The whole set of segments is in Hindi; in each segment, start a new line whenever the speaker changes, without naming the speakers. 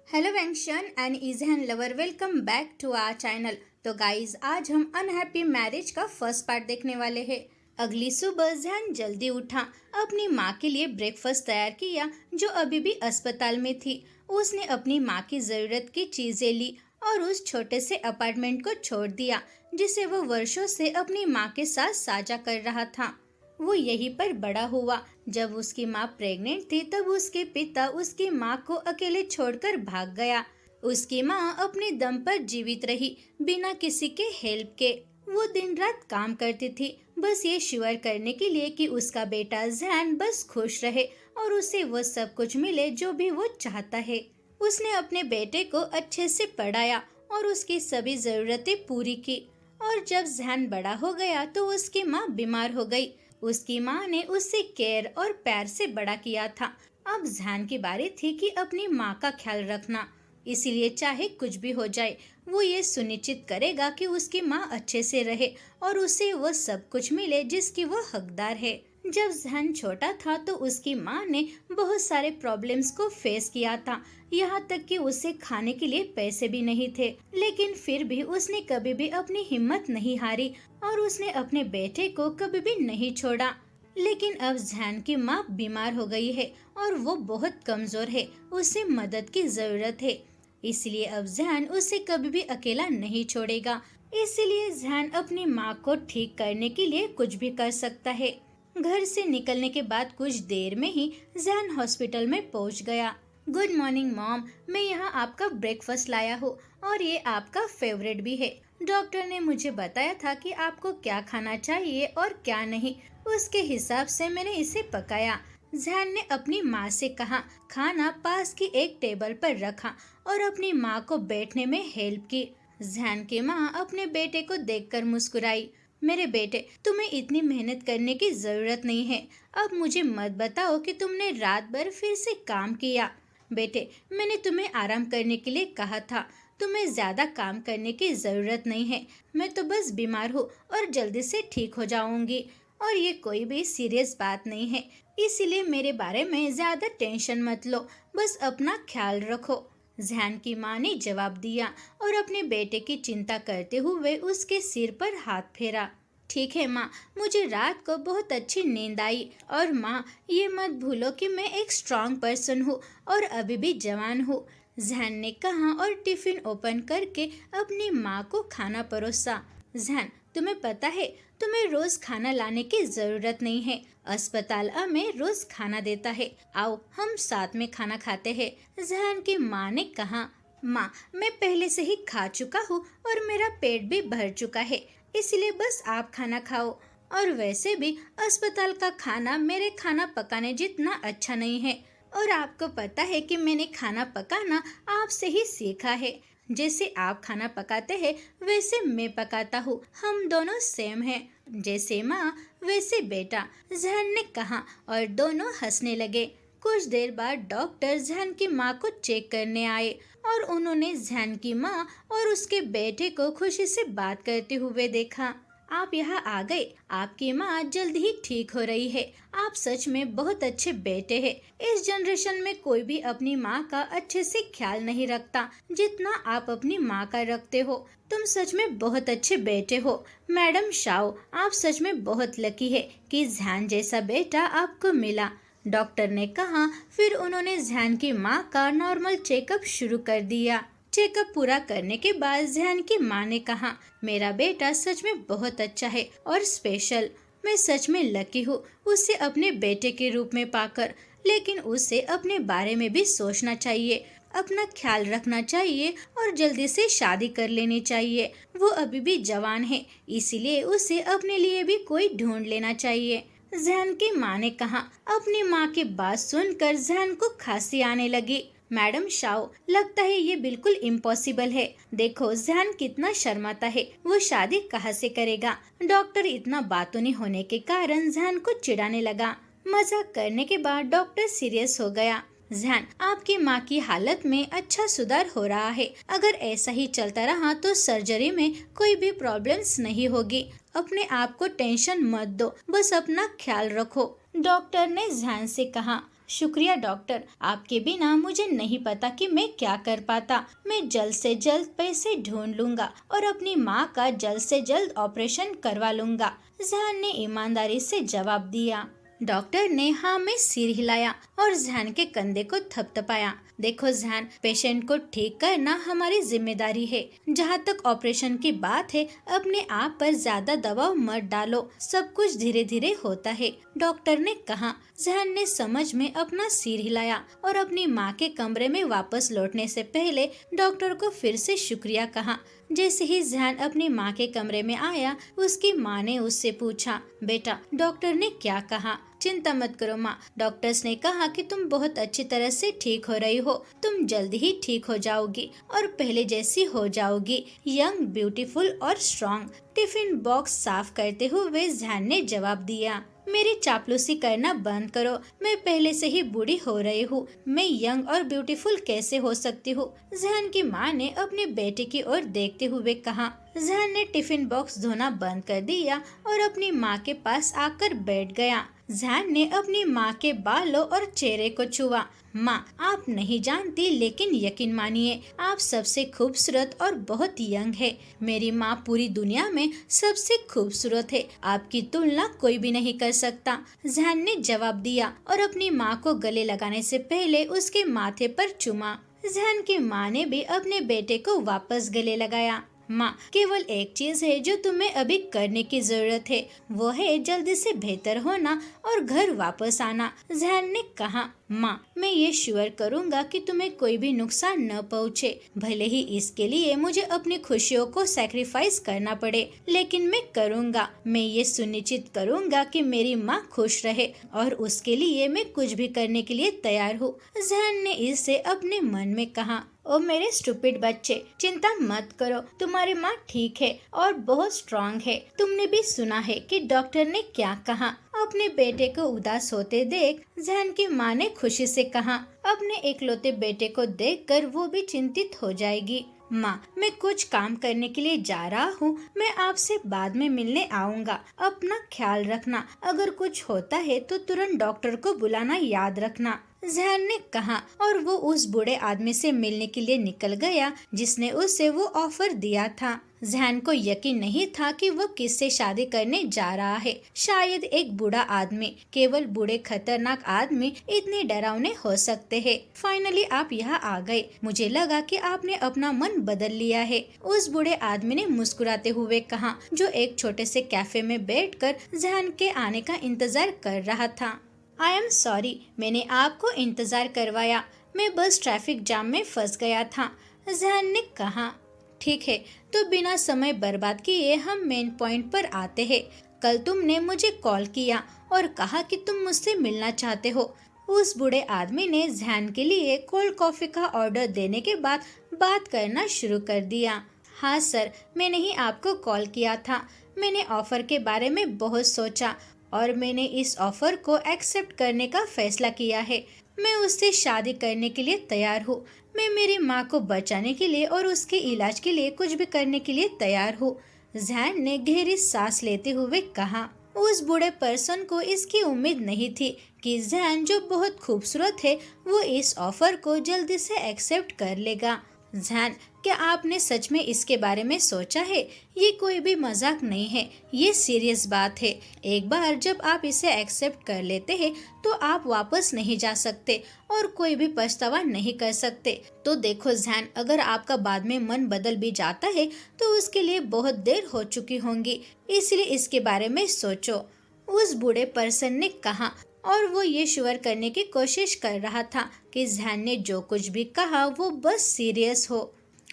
हेलो वेंशन एंड इजहन lover, welcome back to our channel. तो गाइज, आज हम अनहैप्पी मैरिज का फर्स्ट पार्ट देखने वाले हैं। अगली सुबह जहन जल्दी उठा, अपनी माँ के लिए ब्रेकफास्ट तैयार किया जो अभी भी अस्पताल में थी। उसने अपनी माँ की जरूरत की चीजें ली और उस छोटे से अपार्टमेंट को छोड़ दिया जिसे वो वर्षों से अपनी माँ के साथ साझा कर रहा था। वो यहीं पर बड़ा हुआ। जब उसकी माँ प्रेग्नेंट थी तब उसके पिता उसकी माँ को अकेले छोड़कर भाग गया। उसकी माँ अपने दम पर जीवित रही, बिना किसी के हेल्प के। वो दिन रात काम करती थी, बस ये श्योर करने के लिए कि उसका बेटा जैन बस खुश रहे और उसे वो सब कुछ मिले जो भी वो चाहता है। उसने अपने बेटे को अच्छे से पढ़ाया और उसकी सभी जरूरतें पूरी की। और जब जैन बड़ा हो गया तो उसकी माँ बीमार हो गई। उसकी माँ ने उसे केयर और प्यार से बड़ा किया था। अब जैन की बारी थी कि अपनी माँ का ख्याल रखना। इसीलिए चाहे कुछ भी हो जाए, वो ये सुनिश्चित करेगा कि उसकी माँ अच्छे से रहे और उसे वो सब कुछ मिले जिसकी वो हकदार है। जब जैन छोटा था तो उसकी माँ ने बहुत सारे प्रॉब्लम्स को फेस किया था। यहाँ तक कि उसे खाने के लिए पैसे भी नहीं थे, लेकिन फिर भी उसने कभी भी अपनी हिम्मत नहीं हारी और उसने अपने बेटे को कभी भी नहीं छोड़ा। लेकिन अब जैन की माँ बीमार हो गई है और वो बहुत कमजोर है, उसे मदद की जरूरत है। इसलिए अब जैन उसे कभी भी अकेला नहीं छोड़ेगा। इसलिए जैन अपनी माँ को ठीक करने के लिए कुछ भी कर सकता है। घर से निकलने के बाद कुछ देर में ही जैन हॉस्पिटल में पहुंच गया। गुड मॉर्निंग मॉम, मैं यहाँ आपका ब्रेकफास्ट लाया हूँ और ये आपका फेवरेट भी है। डॉक्टर ने मुझे बताया था कि आपको क्या खाना चाहिए और क्या नहीं, उसके हिसाब से मैंने इसे पकाया। जैन ने अपनी माँ से कहा। खाना पास की एक टेबल पर रखा और अपनी माँ को बैठने में हेल्प की। जैन की माँ अपने बेटे को देखकर मुस्कुराई। मेरे बेटे, तुम्हें इतनी मेहनत करने की जरूरत नहीं है। अब मुझे मत बताओ कि तुमने रात भर फिर से काम किया। बेटे, मैंने तुम्हें आराम करने के लिए कहा था। तुम्हें ज्यादा काम करने की जरूरत नहीं है। मैं तो बस बीमार हूँ और जल्दी से ठीक हो जाऊंगी और ये कोई भी सीरियस बात नहीं है। इसीलिए मेरे बारे में ज्यादा टेंशन मत लो, बस अपना ख्याल रखो। जैन की माँ ने जवाब दिया और अपने बेटे की चिंता करते हुए उसके सिर पर हाथ फेरा। ठीक है माँ, मुझे रात को बहुत अच्छी नींद आई। और माँ, ये मत भूलो कि मैं एक स्ट्रांग पर्सन हूँ और अभी भी जवान हूँ। जैन ने कहा और टिफिन ओपन करके अपनी माँ को खाना परोसा। जैन, तुम्हें पता है, तुम्हें रोज खाना लाने की जरूरत नहीं है। अस्पताल हमें रोज खाना देता है। आओ हम साथ में खाना खाते हैं। जैन की माँ ने कहा। माँ, मैं पहले से ही खा चुका हूँ और मेरा पेट भी भर चुका है, इसलिए बस आप खाना खाओ। और वैसे भी अस्पताल का खाना मेरे खाना पकाने जितना अच्छा नहीं है। और आपको पता है कि मैंने खाना पकाना आपसे ही सीखा है। जैसे आप खाना पकाते हैं वैसे मैं पकाता हूँ, हम दोनों सेम हैं। जैसे माँ वैसे बेटा, जहन ने कहा और दोनों हंसने लगे। कुछ देर बाद डॉक्टर जहन की माँ को चेक करने आए और उन्होंने जहन की माँ और उसके बेटे को खुशी से बात करते हुए देखा। आप यहाँ आ गए, आपकी माँ जल्द ही ठीक हो रही है। आप सच में बहुत अच्छे बेटे हैं। इस जनरेशन में कोई भी अपनी माँ का अच्छे से ख्याल नहीं रखता जितना आप अपनी माँ का रखते हो। तुम सच में बहुत अच्छे बेटे हो। मैडम शाओ, आप सच में बहुत लकी है कि जैन जैसा बेटा आपको मिला, डॉक्टर ने कहा। फिर उन्होंने जैन की माँ का नॉर्मल चेकअप शुरू कर दिया। चेकअप पूरा करने के बाद जैन की माँ ने कहा, मेरा बेटा सच में बहुत अच्छा है और स्पेशल। मैं सच में लकी हूँ उसे अपने बेटे के रूप में पाकर। लेकिन उसे अपने बारे में भी सोचना चाहिए, अपना ख्याल रखना चाहिए और जल्दी से शादी कर लेनी चाहिए। वो अभी भी जवान है, इसीलिए उसे अपने लिए भी कोई ढूंढ लेना चाहिए। जैन की माँ ने कहा। अपनी माँ की बात सुनकर जैन को खांसी आने लगी। मैडम शाओ, लगता है ये बिल्कुल इम्पॉसिबल है। देखो जैन कितना शर्माता है, वो शादी कहाँ से करेगा। डॉक्टर इतना बातूनी होने के कारण जैन को चिढ़ाने लगा। मजाक करने के बाद डॉक्टर सीरियस हो गया। जैन, आपकी माँ की हालत में अच्छा सुधार हो रहा है। अगर ऐसा ही चलता रहा तो सर्जरी में कोई भी प्रॉब्लम्स नहीं होगी। अपने आप को टेंशन मत दो, बस अपना ख्याल रखो, डॉक्टर ने जैन से कहा। शुक्रिया डॉक्टर, आपके बिना मुझे नहीं पता कि मैं क्या कर पाता। मैं जल्द से जल्द पैसे ढूंढ लूंगा और अपनी माँ का जल्द से जल्द ऑपरेशन करवा लूंगा, जहान ने ईमानदारी से जवाब दिया। डॉक्टर ने हाँ में सिर हिलाया और जहान के कंधे को थपथपाया। देखो जहान, पेशेंट को ठीक करना हमारी जिम्मेदारी है। जहाँ तक ऑपरेशन की बात है, अपने आप पर ज्यादा दबाव मत डालो, सब कुछ धीरे धीरे होता है, डॉक्टर ने कहा। जहान ने समझ में अपना सिर हिलाया और अपनी माँ के कमरे में वापस लौटने से पहले डॉक्टर को फिर से शुक्रिया कहा। जैसे ही जहान अपनी माँ के कमरे में आया, उसकी माँ ने उससे पूछा, बेटा डॉक्टर ने क्या कहा? चिंता मत करो माँ, डॉक्टर्स ने कहा कि तुम बहुत अच्छी तरह से ठीक हो रही हो, तुम जल्द ही ठीक हो जाओगी और पहले जैसी हो जाओगी, यंग, ब्यूटीफुल और स्ट्रॉन्ग। टिफिन बॉक्स साफ करते हुए जहान ने जवाब दिया, मेरी चापलूसी करना बंद करो, मैं पहले से ही बूढ़ी हो रही हूँ, मैं यंग और ब्यूटीफुल कैसे हो सकती हूँ? जहान की माँ ने अपने बेटे की ओर देखते हुए कहा। जहान ने टिफिन बॉक्स धोना बंद कर दिया और अपनी माँ के पास आकर बैठ गया। जहान ने अपनी माँ के बालों और चेहरे को छुआ। माँ, आप नहीं जानती, लेकिन यकीन मानिए, आप सबसे खूबसूरत और बहुत यंग है। मेरी माँ पूरी दुनिया में सबसे खूबसूरत है, आपकी तुलना कोई भी नहीं कर सकता, जहान ने जवाब दिया और अपनी माँ को गले लगाने से पहले उसके माथे पर चूमा। जहान की माँ ने भी अपने बेटे को वापस गले लगाया। माँ, केवल एक चीज है जो तुम्हें अभी करने की जरूरत है, वो है जल्दी से बेहतर होना और घर वापस आना, जहान ने कहा। माँ, मैं ये श्योर करूँगा कि तुम्हें कोई भी नुकसान न पहुँचे, भले ही इसके लिए मुझे अपनी खुशियों को सैक्रिफाइस करना पड़े, लेकिन मैं करूँगा। मैं ये सुनिश्चित करूँगा कि मेरी माँ खुश रहे और उसके लिए मैं कुछ भी करने के लिए तैयार हूँ, जहान ने इसे अपने मन में कहा। ओ मेरे स्टूपिड बच्चे, चिंता मत करो, तुम्हारी माँ ठीक है और बहुत स्ट्रांग है। तुमने भी सुना है कि डॉक्टर ने क्या कहा। अपने बेटे को उदास होते देख जहान की माँ ने खुशी से कहा, अपने इकलौते बेटे को देखकर वो भी चिंतित हो जाएगी। माँ, मैं कुछ काम करने के लिए जा रहा हूँ, मैं आपसे बाद में मिलने आऊँगा। अपना ख्याल रखना, अगर कुछ होता है तो तुरंत डॉक्टर को बुलाना याद रखना, जहान ने कहा और वो उस बूढ़े आदमी से मिलने के लिए निकल गया जिसने उसे वो ऑफर दिया था। जहान को यकीन नहीं था कि वो किससे शादी करने जा रहा है, शायद एक बूढ़ा आदमी। केवल बूढ़े खतरनाक आदमी इतने डरावने हो सकते हैं। फाइनली आप यहाँ आ गए, मुझे लगा कि आपने अपना मन बदल लिया है, उस बूढ़े आदमी ने मुस्कुराते हुए कहा, जो एक छोटे से कैफे में बैठकर जहान के आने का इंतजार कर रहा था। आई एम सॉरी, मैंने आपको इंतजार करवाया, मैं बस ट्रैफिक जाम में फंस गया था, जहान ने कहा। ठीक है, तो बिना समय बर्बाद किए हम मेन पॉइंट पर आते हैं। कल तुमने मुझे कॉल किया और कहा कि तुम मुझसे मिलना चाहते हो। उस बूढ़े आदमी ने जहान के लिए कोल्ड कॉफी का ऑर्डर देने के बाद बात करना शुरू कर दिया। हाँ सर, मैंने ही आपको कॉल किया था। मैंने ऑफर के बारे में बहुत सोचा और मैंने इस ऑफर को एक्सेप्ट करने का फैसला किया है। मैं उससे शादी करने के लिए तैयार हूँ। मैं मेरी माँ को बचाने के लिए और उसके इलाज के लिए कुछ भी करने के लिए तैयार हूँ, जहान ने गहरी सांस लेते हुए कहा। उस बूढ़े पर्सन को इसकी उम्मीद नहीं थी कि जहान, जो बहुत खूबसूरत है, वो इस ऑफर को जल्दी से एक्सेप्ट कर लेगा। जहान, क्या आपने सच में इसके बारे में सोचा है? ये कोई भी मजाक नहीं है, ये सीरियस बात है। एक बार जब आप इसे एक्सेप्ट कर लेते हैं तो आप वापस नहीं जा सकते और कोई भी पछतावा नहीं कर सकते। तो देखो जहान, अगर आपका बाद में मन बदल भी जाता है तो उसके लिए बहुत देर हो चुकी होंगी, इसलिए इसके बारे में सोचो, उस बूढ़े पर्सन ने कहा। और वो ये श्योर करने की कोशिश कर रहा था कि जहान ने जो कुछ भी कहा वो बस सीरियस हो।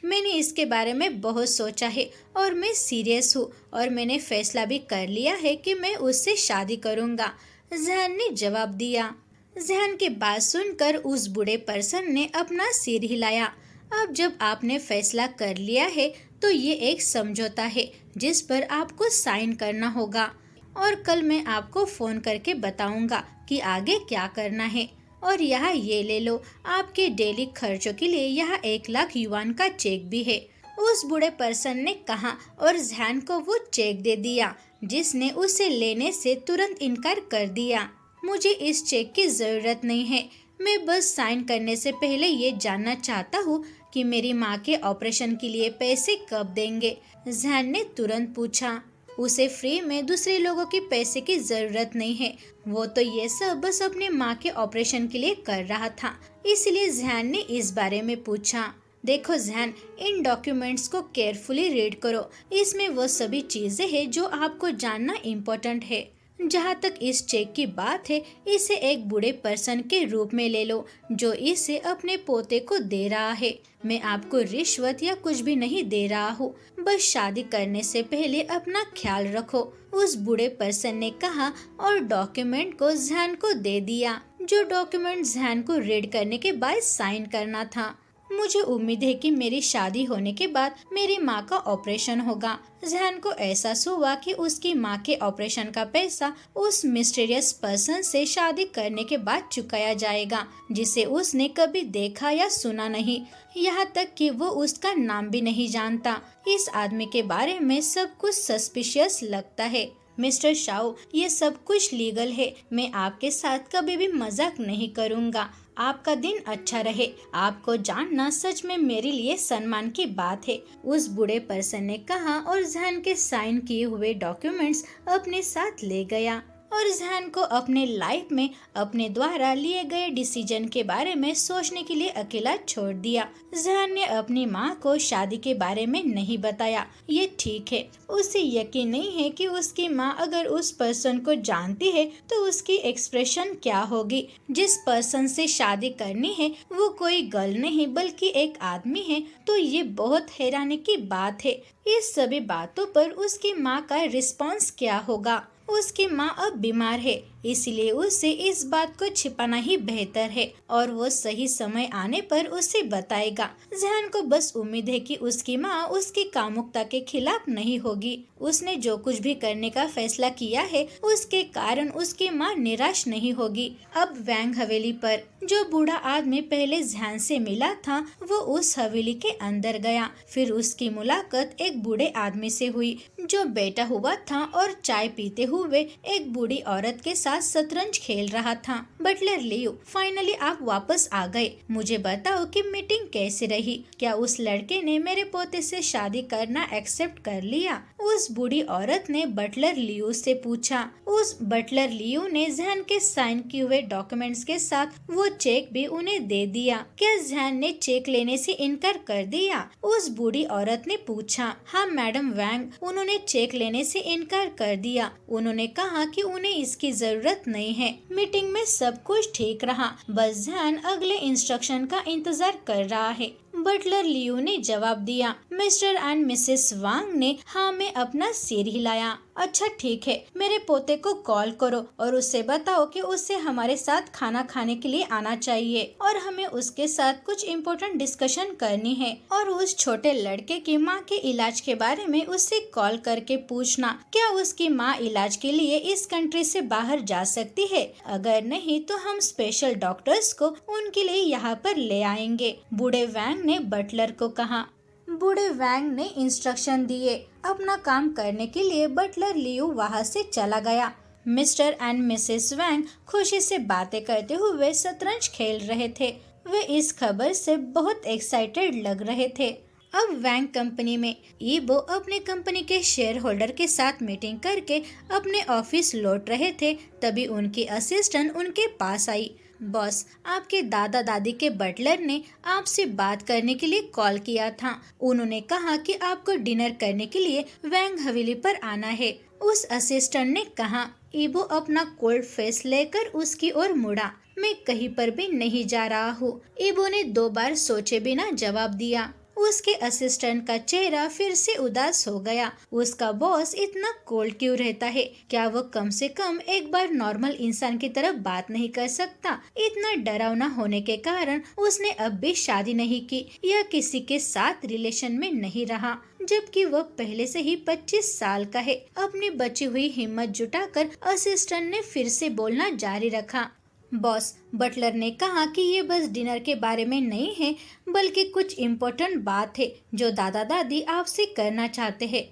मैंने इसके बारे में बहुत सोचा है और मैं सीरियस हूँ और मैंने फैसला भी कर लिया है कि मैं उससे शादी करूँगा, जहान ने जवाब दिया। जहान की बात सुनकर उस बूढ़े पर्सन ने अपना सिर हिलाया। अब जब आपने फैसला कर लिया है तो ये एक समझौता है जिस पर आपको साइन करना होगा और कल मैं आपको फोन करके बताऊंगा कि आगे क्या करना है। और यहाँ ये ले लो, आपके डेली खर्चों के लिए यहाँ 1,00,000 युआन का चेक भी है, उस बूढ़े पर्सन ने कहा और जहान को वो चेक दे दिया जिसने उसे लेने से तुरंत इनकार कर दिया। मुझे इस चेक की जरूरत नहीं है। मैं बस साइन करने से पहले ये जानना चाहता हूँ कि मेरी माँ के ऑपरेशन के लिए पैसे कब देंगे। जैन ने तुरंत पूछा। उसे फ्री में दूसरे लोगों के पैसे की जरूरत नहीं है। वो तो ये सब बस अपनी माँ के ऑपरेशन के लिए कर रहा था, इसलिए जैन ने इस बारे में पूछा। देखो जैन, इन डॉक्यूमेंट्स को केयरफुली रीड करो। इसमें वो सभी चीजें हैं जो आपको जानना इम्पोर्टेंट है। जहाँ तक इस चेक की बात है, इसे एक बूढ़े पर्सन के रूप में ले लो जो इसे अपने पोते को दे रहा है। मैं आपको रिश्वत या कुछ भी नहीं दे रहा हूँ, बस शादी करने से पहले अपना ख्याल रखो, उस बूढ़े पर्सन ने कहा और डॉक्यूमेंट को जैन को दे दिया, जो डॉक्यूमेंट जैन को रीड करने के बाद साइन करना था। मुझे उम्मीद है कि मेरी शादी होने के बाद मेरी माँ का ऑपरेशन होगा। जैन को एहसास हुआ कि उसकी माँ के ऑपरेशन का पैसा उस मिस्टीरियस पर्सन से शादी करने के बाद चुकाया जाएगा, जिसे उसने कभी देखा या सुना नहीं, यहाँ तक कि वो उसका नाम भी नहीं जानता। इस आदमी के बारे में सब कुछ सस्पिशियस लगता है। मिस्टर शाओ, ये सब कुछ लीगल है। मैं आपके साथ कभी भी मजाक नहीं करूँगा। आपका दिन अच्छा रहे। आपको जानना सच में मेरे लिए सम्मान की बात है, उस बूढ़े पर्सन ने कहा और जैन के साइन किए हुए डॉक्यूमेंट्स अपने साथ ले गया और जैन को अपने लाइफ में अपने द्वारा लिए गए डिसीजन के बारे में सोचने के लिए अकेला छोड़ दिया। जैन ने अपनी माँ को शादी के बारे में नहीं बताया, ये ठीक है। उसे यकीन नहीं है कि उसकी माँ अगर उस पर्सन को जानती है तो उसकी एक्सप्रेशन क्या होगी। जिस पर्सन से शादी करनी है वो कोई गर्ल नहीं बल्कि एक आदमी है, तो ये बहुत हैरानी की बात है। इस सभी बातों पर उसकी माँ का रिस्पॉन्स क्या होगा। उसकी माँ अब बीमार है, इसलिए उसे इस बात को छिपाना ही बेहतर है और वो सही समय आने पर उसे बताएगा। जैन को बस उम्मीद है कि उसकी माँ उसकी कामुकता के खिलाफ नहीं होगी। उसने जो कुछ भी करने का फैसला किया है उसके कारण उसकी माँ निराश नहीं होगी। अब वैंग हवेली पर जो बूढ़ा आदमी पहले जैन से मिला था वो उस हवेली के अंदर गया। फिर उसकी मुलाकात एक बूढ़े आदमी से हुई जो बैठा हुआ था और चाय पीते हुए एक बूढ़ी औरत के साथ शतरंज खेल रहा था। बटलर लियो, फाइनली आप वापस आ गए। मुझे बताओ कि मीटिंग कैसी रही। क्या उस लड़के ने मेरे पोते से शादी करना एक्सेप्ट कर लिया? उस बूढ़ी औरत ने बटलर लियो से पूछा। उस बटलर लियो ने जैन के साइन किए हुए डॉक्यूमेंट्स के साथ वो चेक भी उन्हें दे दिया। क्या जैन ने चेक लेने से इनकार कर दिया? उस बूढ़ी औरत ने पूछा। हाँ मैडम वैंग, उन्होंने चेक लेने से इनकार कर दिया। उन्होंने कहा कि उन्हें इसकी जरूरत नहीं है। मीटिंग में सब कुछ ठीक रहा, बस जैन अगले इंस्ट्रक्शन का इंतजार कर रहा है। बटलर लियो ने जवाब दिया। मिस्टर एंड मिसेस वांग ने हाँ में अपना सिर हिलाया। अच्छा ठीक है, मेरे पोते को कॉल करो और उससे बताओ कि उसे हमारे साथ खाना खाने के लिए आना चाहिए और हमें उसके साथ कुछ इम्पोर्टेंट डिस्कशन करनी है। और उस छोटे लड़के की माँ के इलाज के बारे में उससे कॉल करके पूछना क्या उसकी माँ इलाज के लिए इस कंट्री से बाहर जा सकती है। अगर नहीं तो हम स्पेशल डॉक्टर्स को उनके लिए यहाँ पर ले आएंगे। बूढ़े वैंग ने बटलर को कहा। बूढ़े वैंग ने इंस्ट्रक्शन दिए। अपना काम करने के लिए बटलर लियो वहाँ से चला गया। मिस्टर एंड मिसेस वैंग खुशी से बातें करते हुए शतरंज खेल रहे थे। वे इस खबर से बहुत एक्साइटेड लग रहे थे। अब वैंग कंपनी में ईबो अपने कंपनी के शेयर होल्डर के साथ मीटिंग करके अपने ऑफिस लौट रहे थे, तभी उनकी असिस्टेंट उनके पास आई। बॉस, आपके दादा दादी के बटलर ने आपसे बात करने के लिए कॉल किया था। उन्होंने कहा कि आपको डिनर करने के लिए वैंग हवेली पर आना है। उस असिस्टेंट ने कहा। ईबो अपना कोल्ड फेस लेकर उसकी ओर मुड़ा। मैं कहीं पर भी नहीं जा रहा हूँ। ईबो ने 2 बार सोचे बिना जवाब दिया। उसके असिस्टेंट का चेहरा फिर से उदास हो गया। उसका बॉस इतना कोल्ड क्यों रहता है? क्या वो कम से कम एक बार नॉर्मल इंसान की तरह बात नहीं कर सकता? इतना डरावना होने के कारण उसने अब भी शादी नहीं की या किसी के साथ रिलेशन में नहीं रहा, जबकि वह पहले से ही 25 साल का है। अपनी बची हुई हिम्मत जुटाकर असिस्टेंट ने फिर से बोलना जारी रखा। बॉस, बटलर ने कहा कि ये बस डिनर के बारे में नहीं है, बल्कि कुछ इम्पोर्टेंट बात है जो दादा दादी आपसे करना चाहते हैं,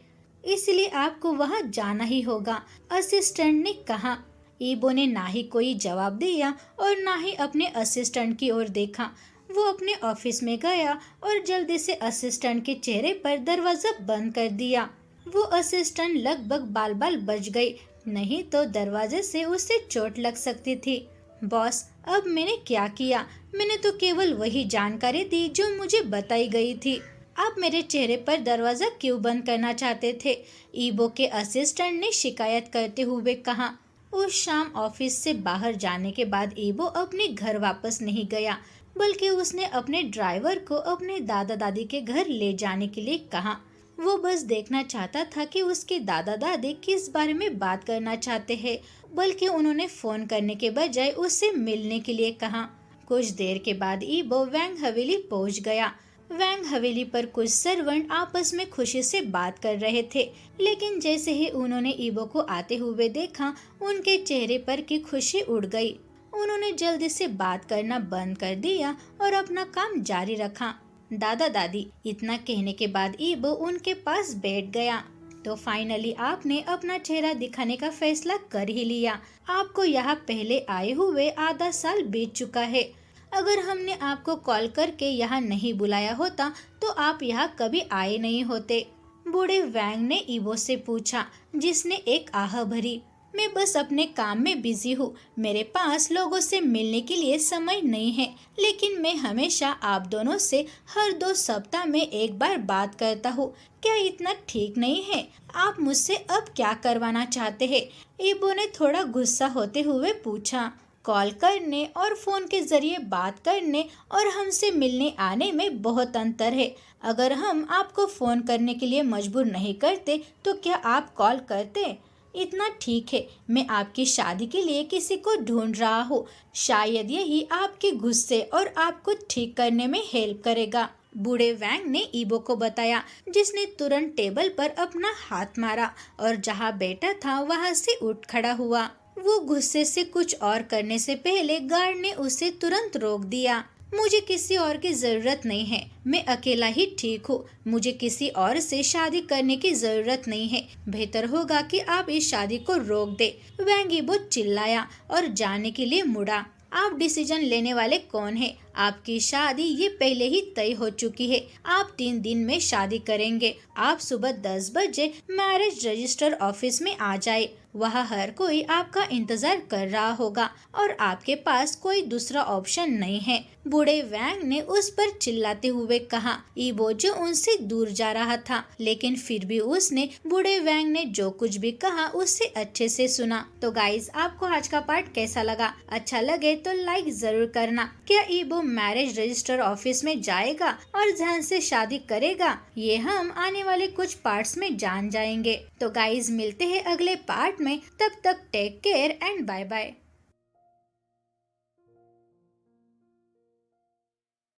इसलिए आपको वहाँ जाना ही होगा। असिस्टेंट ने कहा। ईबो ने ना ही कोई जवाब दिया और ना ही अपने असिस्टेंट की ओर देखा। वो अपने ऑफिस में गया और जल्दी से असिस्टेंट के चेहरे पर दरवाजा बंद कर दिया। वो असिस्टेंट लगभग बाल बाल बच गई, नहीं तो दरवाजे से उसे चोट लग सकती थी। बॉस, अब मैंने क्या किया? मैंने तो केवल वही जानकारी दी जो मुझे बताई गई थी। आप मेरे चेहरे पर दरवाजा क्यों बंद करना चाहते थे? ईबो के असिस्टेंट ने शिकायत करते हुए कहा। उस शाम ऑफिस से बाहर जाने के बाद ईबो अपने घर वापस नहीं गया, बल्कि उसने अपने ड्राइवर को अपने दादा दादी के घर ले जाने के लिए कहा। वो बस देखना चाहता था कि उसके दादा दादी किस बारे में बात करना चाहते हैं, बल्कि उन्होंने फोन करने के बजाय उससे मिलने के लिए कहा। कुछ देर के बाद ईबो वैंग हवेली पहुंच गया। वैंग हवेली पर कुछ सर्वेंट आपस में खुशी से बात कर रहे थे, लेकिन जैसे ही उन्होंने ईबो को आते हुए देखा, उनके चेहरे पर की खुशी उड़ गई। उन्होंने जल्दी से बात करना बंद कर दिया और अपना काम जारी रखा। दादा दादी, इतना कहने के बाद ईबो उनके पास बैठ गया। तो फाइनली आपने अपना चेहरा दिखाने का फैसला कर ही लिया। आपको यहाँ पहले आए हुए आधा साल बीत चुका है। अगर हमने आपको कॉल करके यहाँ नहीं बुलाया होता तो आप यहाँ कभी आए नहीं होते। बूढ़े वैंग ने ईबो से पूछा, जिसने एक आह भरी। मैं बस अपने काम में बिजी हूँ, मेरे पास लोगों से मिलने के लिए समय नहीं है, लेकिन मैं हमेशा आप दोनों से हर 2 सप्ताह में एक बार बात करता हूँ। क्या इतना ठीक नहीं है? आप मुझसे अब क्या करवाना चाहते हैं? ईबो ने थोड़ा गुस्सा होते हुए पूछा। कॉल करने और फोन के जरिए बात करने और हमसे मिलने आने में बहुत अंतर है। अगर हम आपको फोन करने के लिए मजबूर नहीं करते तो क्या आप कॉल करते? इतना ठीक है, मैं आपकी शादी के लिए किसी को ढूंढ रहा हूँ। शायद यही आपके गुस्से और आपको ठीक करने में हेल्प करेगा। बूढ़े वैंग ने ईबो को बताया, जिसने तुरंत टेबल पर अपना हाथ मारा और जहाँ बैठा था वहाँ से उठ खड़ा हुआ। वो गुस्से से कुछ और करने से पहले गार्ड ने उसे तुरंत रोक दिया। मुझे किसी और की जरूरत नहीं है, मैं अकेला ही ठीक हूँ। मुझे किसी और से शादी करने की जरूरत नहीं है। बेहतर होगा कि आप इस शादी को रोक दे। वैंग ईबो चिल्लाया और जाने के लिए मुड़ा। आप डिसीजन लेने वाले कौन हैं? आपकी शादी ये पहले ही तय हो चुकी है। आप 3 दिन में शादी करेंगे। आप सुबह 10 बजे मैरिज रजिस्टर ऑफिस में आ जाए। वहाँ हर कोई आपका इंतजार कर रहा होगा और आपके पास कोई दूसरा ऑप्शन नहीं है। बूढ़े वैंग ने उस पर चिल्लाते हुए कहा। ईबो जो उनसे दूर जा रहा था, लेकिन फिर भी उसने बूढ़े वैंग ने जो कुछ भी कहा उससे अच्छे से सुना। तो गाइज, आपको आज का पार्ट कैसा लगा? अच्छा लगे तो लाइक जरूर करना। क्या ईबो मैरिज रजिस्टर ऑफिस में जाएगा और ध्यान से शादी करेगा? ये हम आने वाले कुछ पार्ट्स में जान जाएंगे। तो गाइज, मिलते हैं अगले पार्ट में। तब तक take care and bye bye.